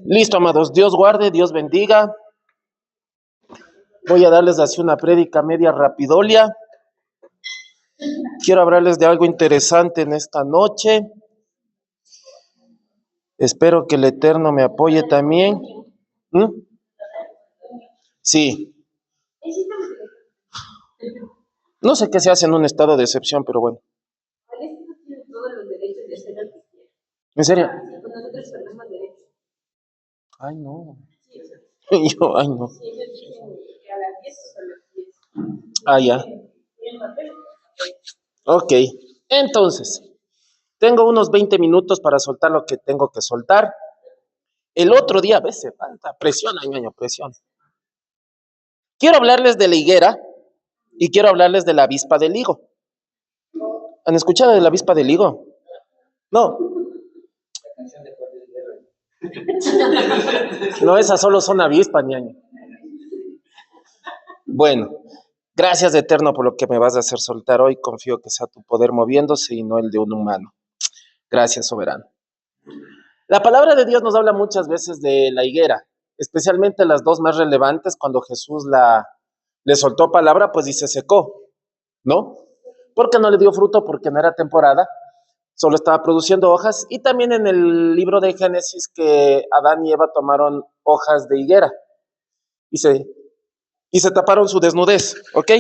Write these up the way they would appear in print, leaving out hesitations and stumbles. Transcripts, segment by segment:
Listo, amados. Dios guarde, Dios bendiga. Voy a darles así una prédica media rapidolia. Quiero hablarles de algo interesante en esta noche. Espero que el Eterno me apoye también. Sí. No sé qué se hace en un estado de excepción, pero bueno. ¿En serio? Ay, no. Ay, no. Ya. Ok. Entonces, tengo unos 20 minutos para soltar lo que tengo que soltar. El otro día, ves, falta presión, ñaño, presión. Quiero hablarles de la higuera y quiero hablarles de la avispa del higo. ¿Han escuchado de la avispa del higo? No. No, esas solo son avispas, ñaño. Bueno, gracias Eterno por lo que me vas a hacer soltar hoy. Confío que sea tu poder moviéndose y no el de un humano. Gracias, soberano. La palabra de Dios nos habla muchas veces de la higuera, especialmente las dos más relevantes. Cuando Jesús le soltó palabra, pues y se secó, ¿no? Porque no le dio fruto, porque no era temporada, solo estaba produciendo hojas. Y también en el libro de Génesis que Adán y Eva tomaron hojas de higuera y se taparon su desnudez, ¿ok?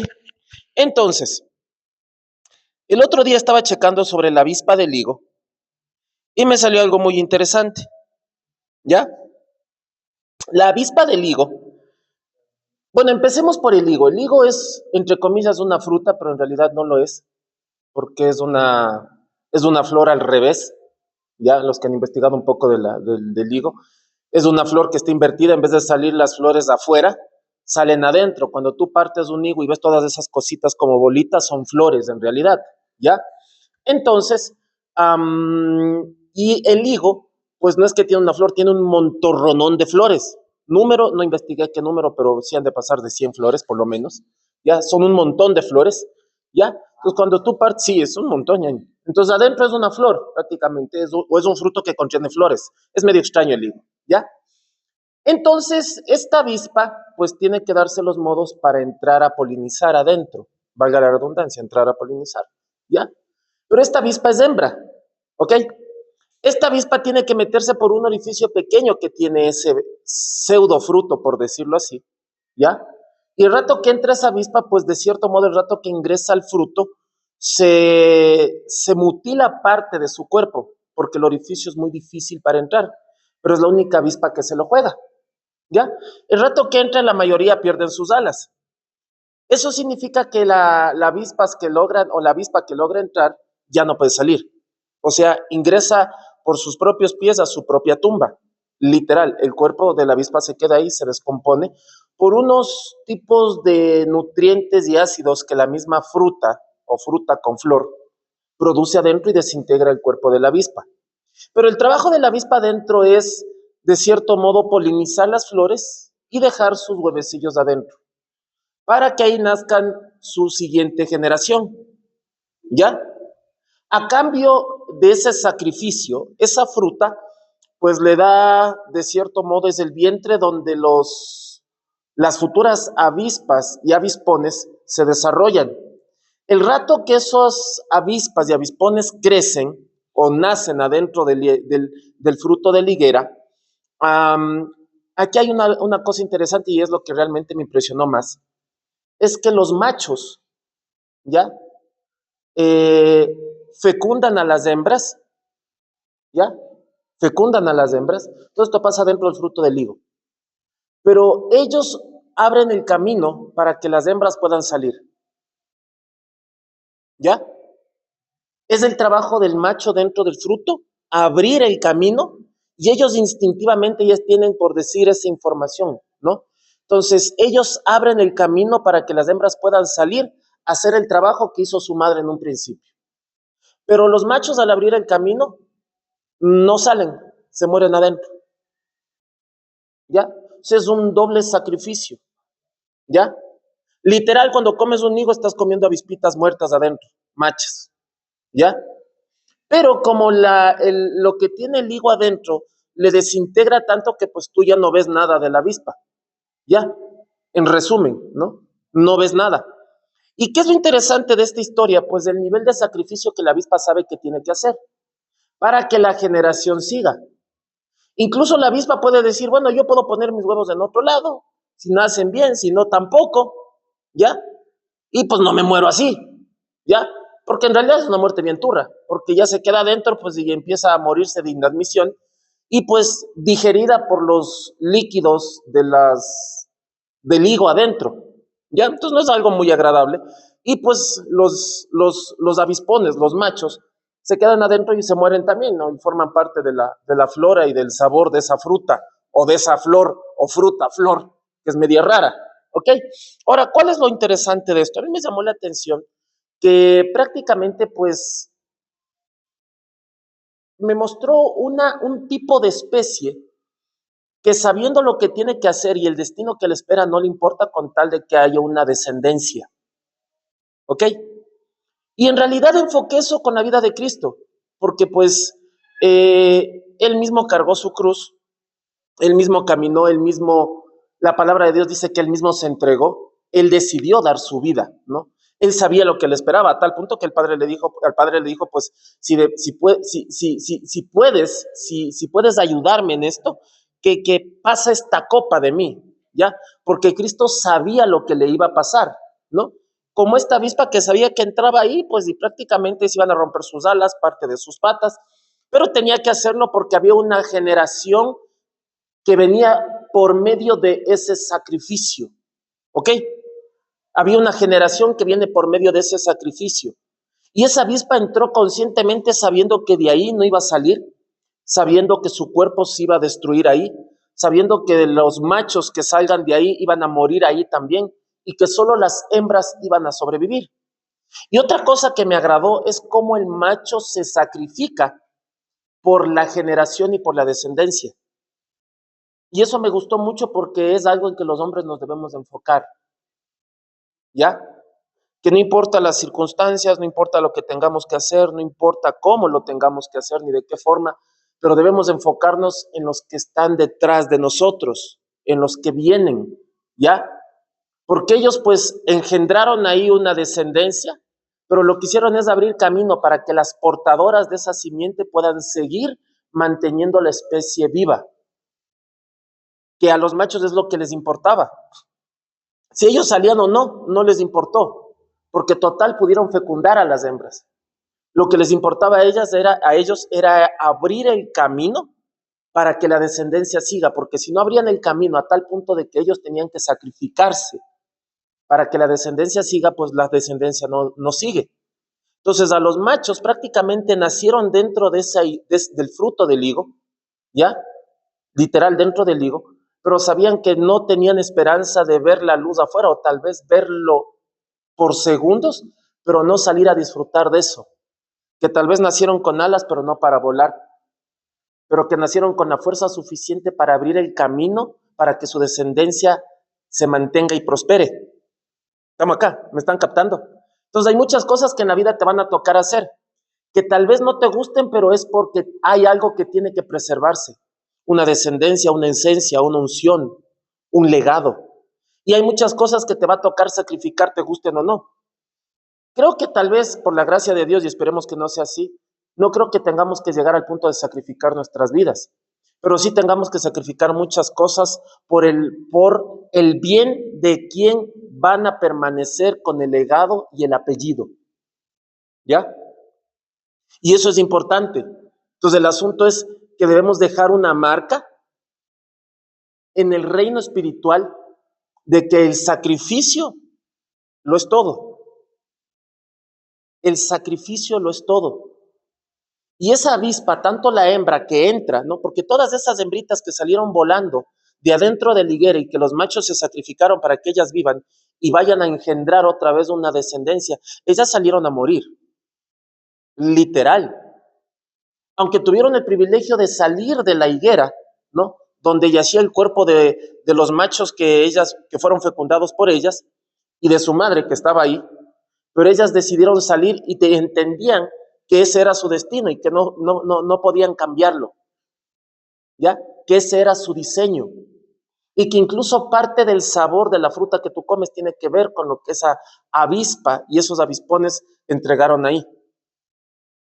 Entonces, el otro día estaba checando sobre la avispa del higo y me salió algo muy interesante, ¿ya? La avispa del higo, bueno, empecemos por el higo. El higo es, entre comillas, una fruta, pero en realidad no lo es, porque es una flor al revés, ya los que han investigado un poco del higo, es una flor que está invertida, en vez de salir las flores afuera, salen adentro. Cuando tú partes un higo y ves todas esas cositas como bolitas, son flores en realidad, ¿ya? Entonces, y el higo, pues no es que tiene una flor, tiene un montorronón de flores. Número, no investigué qué número, pero sí han de pasar de 100 flores por lo menos. Ya, son un montón de flores, ¿ya? Entonces cuando tú partes, sí, es un montón, ¿ya? Entonces adentro es una flor, prácticamente, o es un fruto que contiene flores. Es medio extraño el higo, ¿ya? Entonces, esta avispa, pues tiene que darse los modos para entrar a polinizar adentro, valga la redundancia, entrar a polinizar, ¿ya? Pero esta avispa es hembra, ¿ok? Esta avispa tiene que meterse por un orificio pequeño que tiene ese pseudo fruto, por decirlo así, ¿ya? Y el rato que entra esa avispa, pues de cierto modo el rato que ingresa al fruto, se mutila parte de su cuerpo, porque el orificio es muy difícil para entrar, pero es la única avispa que se lo juega, ¿ya? El rato que entra, la mayoría pierden sus alas. Eso significa que la avispa que logra entrar ya no puede salir. O sea, ingresa por sus propios pies a su propia tumba. Literal, el cuerpo de la avispa se queda ahí, se descompone por unos tipos de nutrientes y ácidos que la misma fruta o fruta con flor produce adentro y desintegra el cuerpo de la avispa. Pero el trabajo de la avispa adentro es, de cierto modo, polinizar las flores y dejar sus huevecillos adentro, para que ahí nazcan su siguiente generación, ¿ya? A cambio de ese sacrificio, esa fruta, pues le da, de cierto modo, es el vientre donde las futuras avispas y avispones se desarrollan. El rato que esos avispas y avispones crecen o nacen adentro del fruto de la higuera, aquí hay una cosa interesante y es lo que realmente me impresionó más, es que los machos, ¿ya? Fecundan a las hembras, ¿ya? Fecundan a las hembras. Todo esto pasa dentro del fruto del higo. Pero ellos abren el camino para que las hembras puedan salir, ¿ya? Es el trabajo del macho dentro del fruto, abrir el camino, y ellos instintivamente ya tienen por decir esa información, ¿no? Entonces, ellos abren el camino para que las hembras puedan salir a hacer el trabajo que hizo su madre en un principio. Pero los machos, al abrir el camino, no salen, se mueren adentro, ¿ya? O sea, es un doble sacrificio, ¿ya? Literal, cuando comes un higo, estás comiendo avispitas muertas adentro, machas, ¿ya? Pero como lo que tiene el higo adentro le desintegra tanto que pues tú ya no ves nada de la avispa. Ya, en resumen, ¿no? No ves nada. ¿Y qué es lo interesante de esta historia? Pues el nivel de sacrificio que la avispa sabe que tiene que hacer para que la generación siga. Incluso la avispa puede decir, bueno, yo puedo poner mis huevos en otro lado, si nacen bien, si no tampoco, ¿ya? Y pues no me muero así, ¿ya? Porque en realidad es una muerte bien turra, porque ya se queda adentro, pues y empieza a morirse de inadmisión, y pues digerida por los líquidos del higo adentro, ¿ya? Entonces no es algo muy agradable, y pues los avispones, los machos, se quedan adentro y se mueren también, ¿no? Y forman parte de la flora y del sabor de esa fruta, o de esa flor, o fruta, flor, que es media rara, ¿ok? Ahora, ¿cuál es lo interesante de esto? A mí me llamó la atención que prácticamente, pues, me mostró un tipo de especie que sabiendo lo que tiene que hacer y el destino que le espera no le importa con tal de que haya una descendencia, ¿ok? Y en realidad enfoqué eso con la vida de Cristo, porque pues él mismo cargó su cruz, él mismo caminó, la palabra de Dios dice que él mismo se entregó, él decidió dar su vida, ¿no? Él sabía lo que le esperaba, a tal punto que al padre le dijo, pues, si puedes ayudarme en esto, que pasa esta copa de mí, ¿ya? Porque Cristo sabía lo que le iba a pasar, ¿no? Como esta avispa que sabía que entraba ahí, pues, y prácticamente se iban a romper sus alas, parte de sus patas, pero tenía que hacerlo porque había una generación que venía por medio de ese sacrificio, ¿ok? Había una generación que viene por medio de ese sacrificio. Y esa avispa entró conscientemente sabiendo que de ahí no iba a salir, sabiendo que su cuerpo se iba a destruir ahí, sabiendo que los machos que salgan de ahí iban a morir ahí también y que solo las hembras iban a sobrevivir. Y otra cosa que me agradó es cómo el macho se sacrifica por la generación y por la descendencia. Y eso me gustó mucho porque es algo en que los hombres nos debemos de enfocar, ¿ya? Que no importa las circunstancias, no importa lo que tengamos que hacer, no importa cómo lo tengamos que hacer ni de qué forma, pero debemos enfocarnos en los que están detrás de nosotros, en los que vienen, ¿ya? Porque ellos pues engendraron ahí una descendencia, pero lo que hicieron es abrir camino para que las portadoras de esa simiente puedan seguir manteniendo la especie viva, que a los machos es lo que les importaba. Si ellos salían o no, no les importó, porque total pudieron fecundar a las hembras. Lo que les importaba a ellos era abrir el camino para que la descendencia siga, porque si no abrían el camino a tal punto de que ellos tenían que sacrificarse para que la descendencia siga, pues la descendencia no sigue. Entonces a los machos prácticamente nacieron dentro del fruto del higo, ¿ya? Literal dentro del higo, pero sabían que no tenían esperanza de ver la luz afuera o tal vez verlo por segundos, pero no salir a disfrutar de eso. Que tal vez nacieron con alas, pero no para volar, pero que nacieron con la fuerza suficiente para abrir el camino para que su descendencia se mantenga y prospere. Estamos acá, me están captando. Entonces hay muchas cosas que en la vida te van a tocar hacer, que tal vez no te gusten, pero es porque hay algo que tiene que preservarse. Una descendencia, una esencia, una unción, un legado. Y hay muchas cosas que te va a tocar sacrificar, te gusten o no. Creo que tal vez por la gracia de Dios, y esperemos que no sea así, no creo que tengamos que llegar al punto de sacrificar nuestras vidas, pero sí tengamos que sacrificar muchas cosas por el bien de quien van a permanecer con el legado y el apellido. ¿Ya? Y eso es importante. Entonces el asunto es que debemos dejar una marca en el reino espiritual de que el sacrificio lo es todo. El sacrificio lo es todo. Y esa avispa, tanto la hembra que entra, ¿no? Porque todas esas hembritas que salieron volando de adentro de la higuera y que los machos se sacrificaron para que ellas vivan y vayan a engendrar otra vez una descendencia, ellas salieron a morir. Literal. Aunque tuvieron el privilegio de salir de la higuera, ¿no? Donde yacía el cuerpo de los machos que fueron fecundados por ellas y de su madre que estaba ahí, pero ellas decidieron salir y entendían que ese era su destino y que no podían cambiarlo. ¿ya? Que ese era su diseño. Y que incluso parte del sabor de la fruta que tú comes tiene que ver con lo que esa avispa y esos avispones entregaron ahí.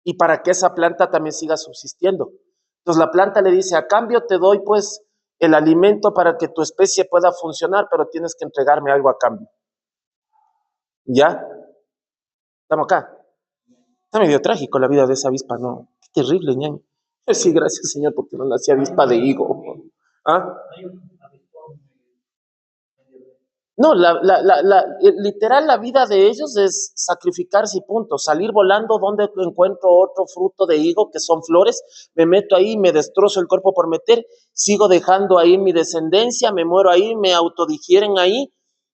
Y para que esa planta también siga subsistiendo. Entonces la planta le dice, a cambio te doy pues el alimento para que tu especie pueda funcionar, pero tienes que entregarme algo a cambio. ¿Ya? Estamos acá. Está medio trágico la vida de esa avispa, ¿no? Qué terrible, ñaño. Sí, gracias, Señor, porque no nací avispa de higo. ¿Ah? No, literal la vida de ellos es sacrificarse y punto, salir volando donde encuentro otro fruto de higo que son flores, me meto ahí, me destrozo el cuerpo por meter, sigo dejando ahí mi descendencia, me muero ahí, me autodigieren ahí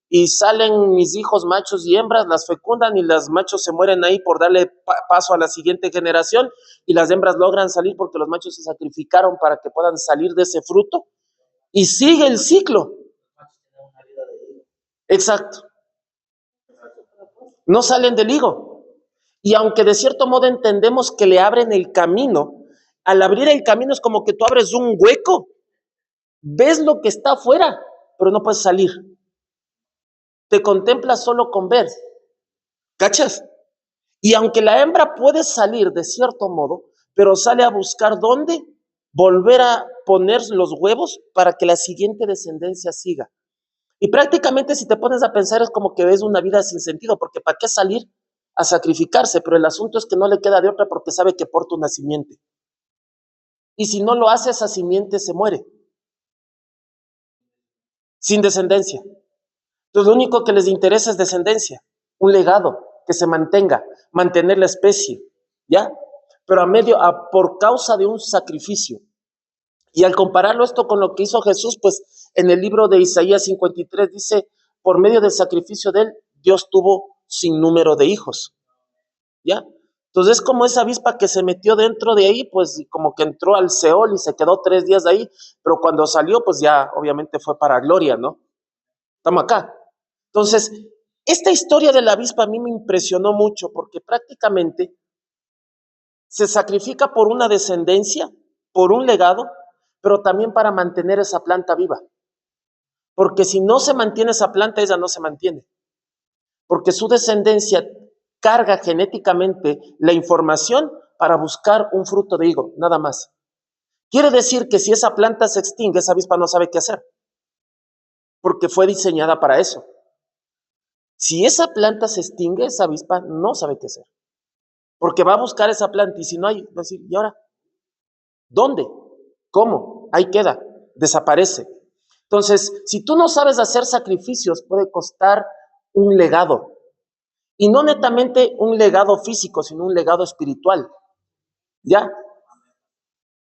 y salen mis hijos machos y hembras, las fecundan y los machos se mueren ahí por darle paso a la siguiente generación y las hembras logran salir porque los machos se sacrificaron para que puedan salir de ese fruto y sigue el ciclo. Exacto. No salen del higo. Y aunque de cierto modo entendemos que le abren el camino, al abrir el camino es como que tú abres un hueco, ves lo que está afuera, pero no puedes salir. Te contemplas solo con ver. ¿Cachas? Y aunque la hembra puede salir de cierto modo, pero sale a buscar dónde volver a poner los huevos para que la siguiente descendencia siga. Y prácticamente si te pones a pensar es como que ves una vida sin sentido, porque ¿para qué salir a sacrificarse? Pero el asunto es que no le queda de otra porque sabe que porta una simiente. Y si no lo hace, esa simiente se muere, sin descendencia. Entonces lo único que les interesa es descendencia, un legado que se mantenga, mantener la especie, ¿ya? Pero por causa de un sacrificio. Y al compararlo esto con lo que hizo Jesús, pues en el libro de Isaías 53 dice, por medio del sacrificio de él, Dios tuvo sin número de hijos, ¿ya? Entonces es como esa avispa que se metió dentro de ahí, pues como que entró al Seol y se quedó 3 días de ahí, pero cuando salió, pues ya obviamente fue para gloria, ¿no? Estamos acá. Entonces, esta historia de la avispa a mí me impresionó mucho porque prácticamente se sacrifica por una descendencia, por un legado, pero también para mantener esa planta viva. Porque si no se mantiene esa planta, ella no se mantiene. Porque su descendencia carga genéticamente la información para buscar un fruto de higo, nada más. Quiere decir que si esa planta se extingue, esa avispa no sabe qué hacer, porque fue diseñada para eso. Si esa planta se extingue, esa avispa no sabe qué hacer, porque va a buscar esa planta y si no hay, va a decir, ¿y ahora? ¿Dónde? ¿Cómo? Ahí queda, desaparece. Entonces, si tú no sabes hacer sacrificios, puede costar un legado. Y no netamente un legado físico, sino un legado espiritual. ¿Ya?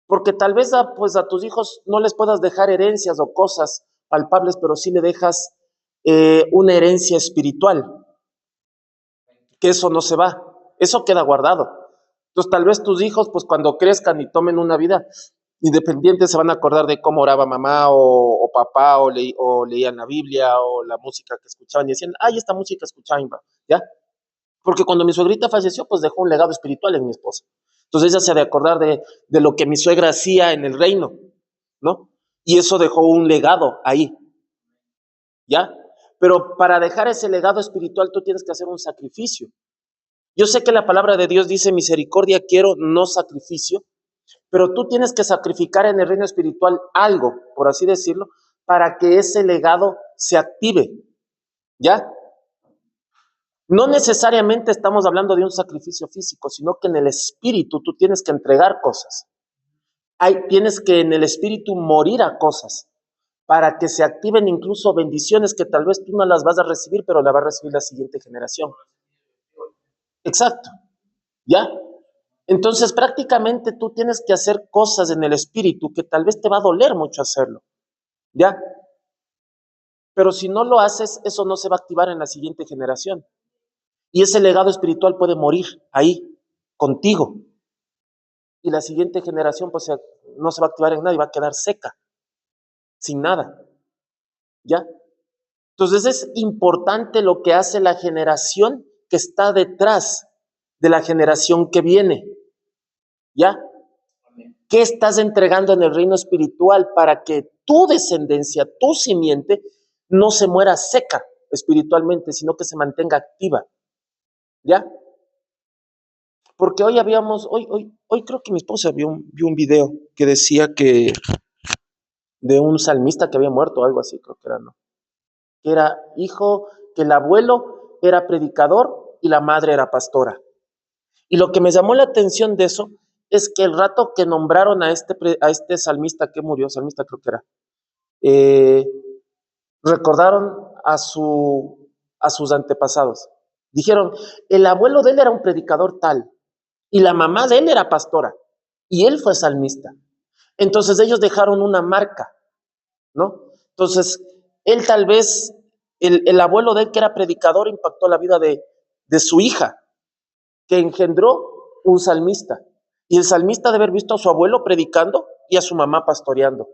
Porque tal vez pues a tus hijos no les puedas dejar herencias o cosas palpables, pero sí le dejas una herencia espiritual, que eso no se va, eso queda guardado. Entonces tal vez tus hijos, pues cuando crezcan y tomen una vida independiente, se van a acordar de cómo oraba mamá o papá, o leían la Biblia, o la música que escuchaban, y decían, ay, esta música escuchaban, ¿ya? Porque cuando mi suegrita falleció, pues dejó un legado espiritual en mi esposa. Entonces ella se ha de acordar de lo que mi suegra hacía en el reino, ¿no? Y eso dejó un legado ahí, ¿ya? Pero para dejar ese legado espiritual tú tienes que hacer un sacrificio. Yo sé que la palabra de Dios dice misericordia quiero, no sacrificio, pero tú tienes que sacrificar en el reino espiritual algo, por así decirlo, para que ese legado se active, ¿ya? No necesariamente estamos hablando de un sacrificio físico, sino que en el espíritu tú tienes que entregar cosas. Tienes que en el espíritu morir a cosas para que se activen incluso bendiciones que tal vez tú no las vas a recibir, pero las va a recibir la siguiente generación. Exacto, ¿ya? Entonces prácticamente tú tienes que hacer cosas en el espíritu que tal vez te va a doler mucho hacerlo, ¿ya? Pero si no lo haces, eso no se va a activar en la siguiente generación. Y ese legado espiritual puede morir ahí, contigo. Y la siguiente generación pues no se va a activar en nada y va a quedar seca, sin nada, ¿ya? Entonces es importante lo que hace la generación que está detrás de la generación que viene, ¿ya? ¿Qué estás entregando en el reino espiritual para que tu descendencia, tu simiente, no se muera seca espiritualmente, sino que se mantenga activa? ¿Ya? Porque hoy creo que mi esposa vio un video que decía que de un salmista que había muerto o algo así, creo que era, ¿no? Que era hijo, que el abuelo era predicador y la madre era pastora. Y lo que me llamó la atención de eso es que el rato que nombraron a este salmista que murió, salmista creo que era, eh, recordaron a sus antepasados. Dijeron, el abuelo de él era un predicador tal, y la mamá de él era pastora, y él fue salmista. Entonces ellos dejaron una marca, ¿no? Entonces, él tal vez, el abuelo de él que era predicador impactó la vida de su hija, que engendró un salmista. Y el salmista de haber visto a su abuelo predicando y a su mamá pastoreando.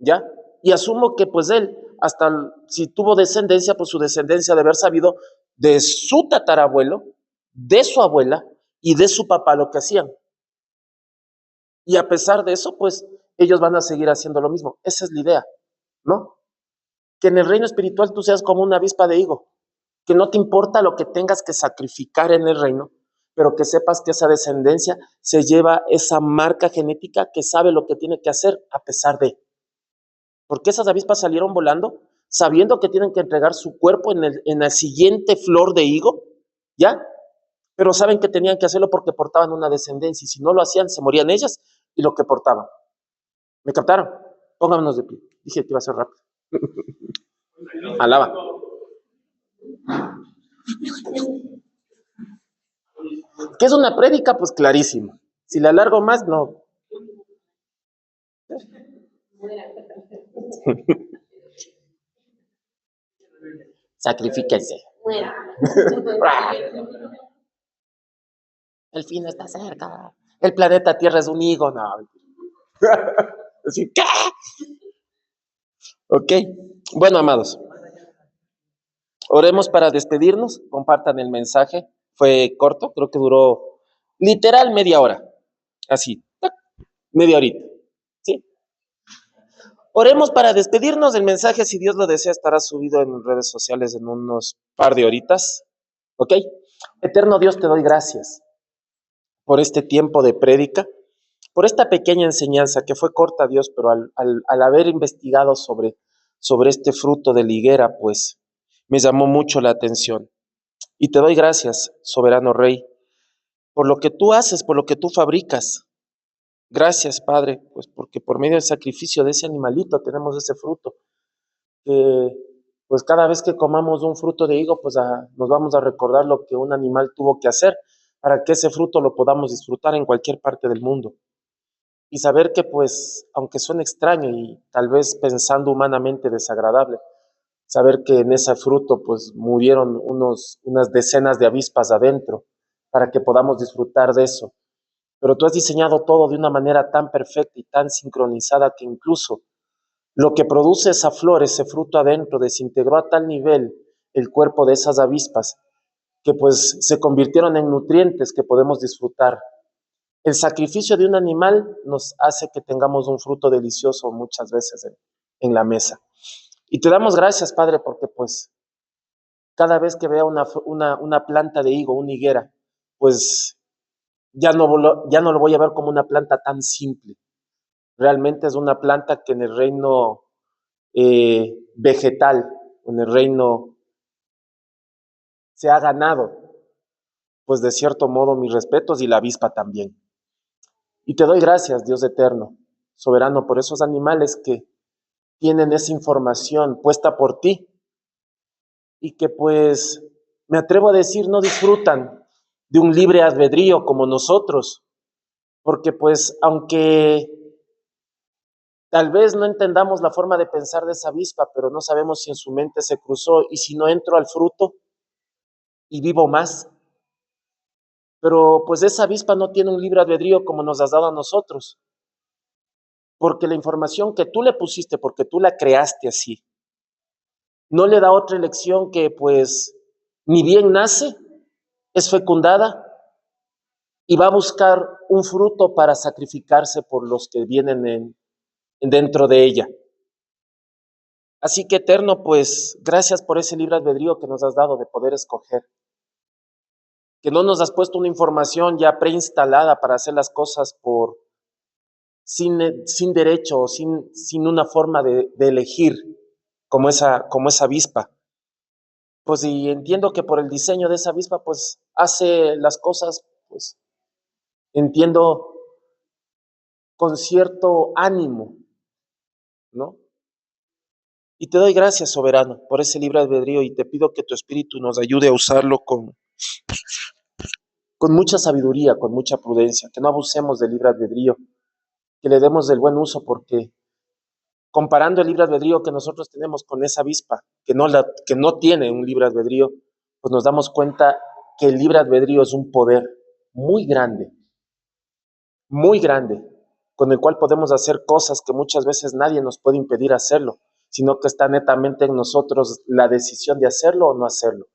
¿Ya? Y asumo que pues él, hasta si tuvo descendencia, pues su descendencia de haber sabido de su tatarabuelo, de su abuela y de su papá lo que hacían. Y a pesar de eso, pues ellos van a seguir haciendo lo mismo. Esa es la idea, ¿no? Que en el reino espiritual tú seas como una avispa de higo, que no te importa lo que tengas que sacrificar en el reino, pero que sepas que esa descendencia se lleva esa marca genética que sabe lo que tiene que hacer a pesar de. Porque esas avispas salieron volando sabiendo que tienen que entregar su cuerpo en la siguiente flor de higo, ¿ya? Pero saben que tenían que hacerlo porque portaban una descendencia y si no lo hacían se morían ellas y lo que portaban. ¿Me captaron? Pónganos de pie. Dije que iba a ser rápido. Alaba. ¿Qué es una prédica? Pues clarísimo. Si la alargo más, no. Sacrifíquense. El fin está cerca. El planeta Tierra es un higo, no. Así, ¿qué? Ok. Bueno, amados, oremos para despedirnos. Compartan el mensaje. Fue corto, creo que duró literal media hora. Así, ¡tac! Media horita. ¿Sí? Oremos para despedirnos. El mensaje, si Dios lo desea, estará subido en redes sociales en unos par de horitas. ¿Ok? Eterno Dios, te doy gracias por este tiempo de prédica, por esta pequeña enseñanza que fue corta, Dios, pero al haber investigado sobre este fruto de la higuera, pues me llamó mucho la atención. Y te doy gracias, soberano Rey, por lo que tú haces, por lo que tú fabricas. Gracias, Padre, pues porque por medio del sacrificio de ese animalito tenemos ese fruto, que pues cada vez que comamos un fruto de higo, pues nos vamos a recordar lo que un animal tuvo que hacer para que ese fruto lo podamos disfrutar en cualquier parte del mundo. Y saber que pues, aunque suene extraño y tal vez pensando humanamente desagradable, saber que en ese fruto pues murieron unas decenas de avispas adentro para que podamos disfrutar de eso. Pero tú has diseñado todo de una manera tan perfecta y tan sincronizada que incluso lo que produce esa flor, ese fruto adentro, desintegró a tal nivel el cuerpo de esas avispas que pues se convirtieron en nutrientes que podemos disfrutar. El sacrificio de un animal nos hace que tengamos un fruto delicioso muchas veces en la mesa. Y te damos gracias, Padre, porque pues cada vez que vea una planta de higo, una higuera, pues ya no lo voy a ver como una planta tan simple. Realmente es una planta que en el reino vegetal, en el reino se ha ganado, pues de cierto modo mis respetos y la avispa también. Y te doy gracias, Dios eterno, soberano, por esos animales que tienen esa información puesta por ti y que pues me atrevo a decir no disfrutan de un libre albedrío como nosotros, porque pues aunque tal vez no entendamos la forma de pensar de esa avispa, pero no sabemos si en su mente se cruzó y si no entro al fruto y vivo más. Pero pues esa avispa no tiene un libre albedrío como nos has dado a nosotros, porque la información que tú le pusiste, porque tú la creaste así, no le da otra elección que pues ni bien nace, es fecundada y va a buscar un fruto para sacrificarse por los que vienen dentro de ella. Así que Eterno, pues gracias por ese libre albedrío que nos has dado de poder escoger, que no nos has puesto una información ya preinstalada para hacer las cosas sin derecho, sin una forma de elegir como esa avispa. Pues y entiendo que por el diseño de esa avispa, pues hace las cosas, pues entiendo, con cierto ánimo, ¿no? Y te doy gracias, soberano, por ese libre albedrío y te pido que tu espíritu nos ayude a usarlo con mucha sabiduría, con mucha prudencia, que no abusemos del libre albedrío, que le demos el buen uso, porque comparando el libre albedrío que nosotros tenemos con esa avispa, que no tiene un libre albedrío, pues nos damos cuenta que el libre albedrío es un poder muy grande, con el cual podemos hacer cosas que muchas veces nadie nos puede impedir hacerlo, sino que está netamente en nosotros la decisión de hacerlo o no hacerlo.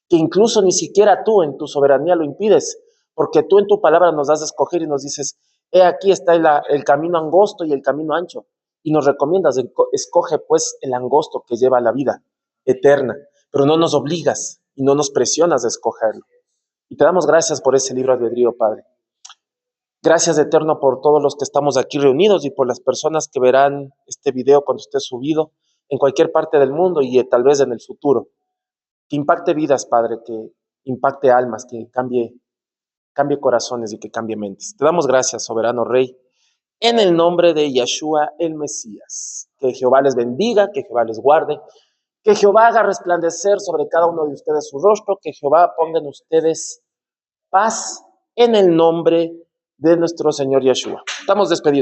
Que incluso ni siquiera tú en tu soberanía lo impides, porque tú en tu palabra nos das a escoger y nos dices, he aquí está el camino angosto y el camino ancho, y nos recomiendas, escoge pues el angosto que lleva a la vida eterna, pero no nos obligas y no nos presionas a escogerlo. Y te damos gracias por ese libre albedrío, Padre. Gracias, Eterno, por todos los que estamos aquí reunidos y por las personas que verán este video cuando esté subido en cualquier parte del mundo y tal vez en el futuro. Que impacte vidas, Padre, que impacte almas, que cambie corazones y que cambie mentes. Te damos gracias, soberano Rey, en el nombre de Yeshua el Mesías. Que Jehová les bendiga, que Jehová les guarde, que Jehová haga resplandecer sobre cada uno de ustedes su rostro, que Jehová ponga en ustedes paz en el nombre de nuestro Señor Yeshua. Estamos despedidos.